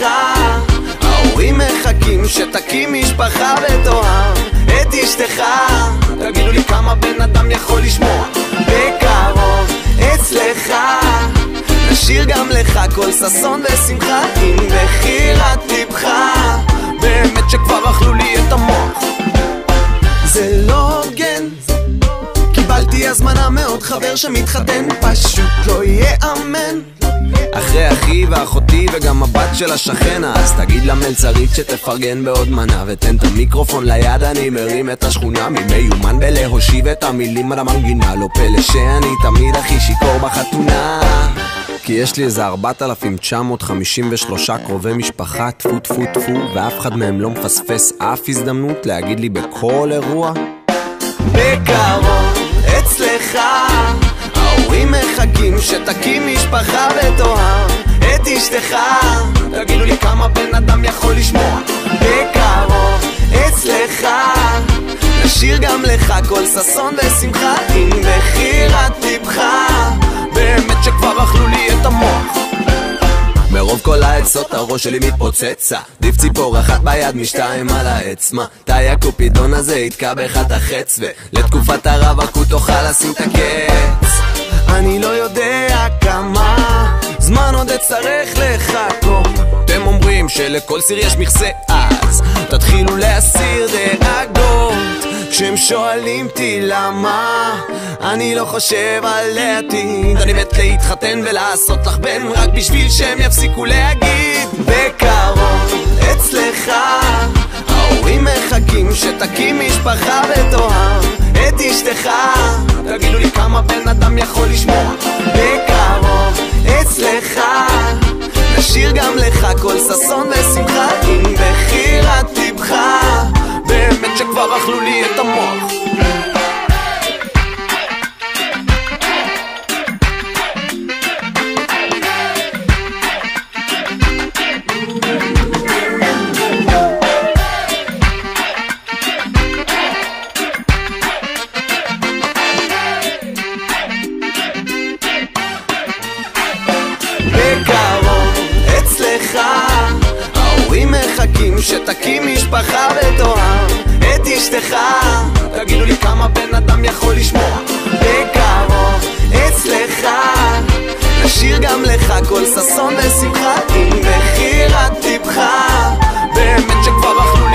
ההורים מחכים שתקים משפחה ותאהב את אשתך. תגידו לי כמה בן אדם יכול לשמוע בקרוב אצלך. נשאיר גם לך כל ששון ושמחה עם בחירת ליבך. באמת שכבר אכלו לי את המוח, זה לא הוגן. קיבלתי הזמנה מעוד חבר שמתחתן, פשוט לא יאמן. אחרי אחי ואחותי וגם הבת של השכן, אז תגיד למלצרית שתפרגן בעוד מנה, ותן את המיקרופון ליד, אני מרים את השכונה. ממיומן בלהושיב את המילים על המנגינה, לא פלא שאני תמיד הכי שיקור בחתונה. כי יש לי איזה 4,953 קרובי משפחה, טפו טפו טפו, ואף אחד מהם לא מפספס אף הזדמנות להגיד לי בכל אירוע בקרוב אצלך. ההורים מחכים שתקים משפחה ותאהב את אשתך. תגידו לי כמה בן אדם יכול לשמוע בקרוב אצלך. נשאיר גם לך כל ששון ושמחה עם בחירת ליבך. באמת שכבר אכלו לי את המוח, מרוב כל העצות הראש שלי מתפוצץ. עדיף ציפור אחת ביד משתיים על האצמה. תאי הקופידון הזה יתקע בך את החץ, ולתקופת הרווקות תוכל לשים את הקץ. אני לא יודע כמה זמן עוד אצטרך לחכות. אתם אומרים שלכל סיר יש מכסה, אז תתחילו להסיר דאגות. כשהם שואלים אותי למה אני לא חושב על העתיד, אני מת להתחתן ולעשות לך בן, רק בשביל שהם יפסיקו להגיד בקרוב אצלך. ההורים מחכים שתקים משפחה ותאהב את אשתך. תגידו לי כמה בן אדם יכול לשמוע בקרוב אצלך. נשאיר גם לך כל ששון ושמחה עם בחירת ליבך. באמת שכבר אכלו לי את המוח. בקרוב אצלך ההורים מחכים שתקים משפחה ותאהב את אשתך. תגידו לי כמה בן אדם יכול לשמוע בקרוב אצלך. נשאיר גם לך כל ששון ושמחה עם בחירת ליבך. באמת שכבר אכלו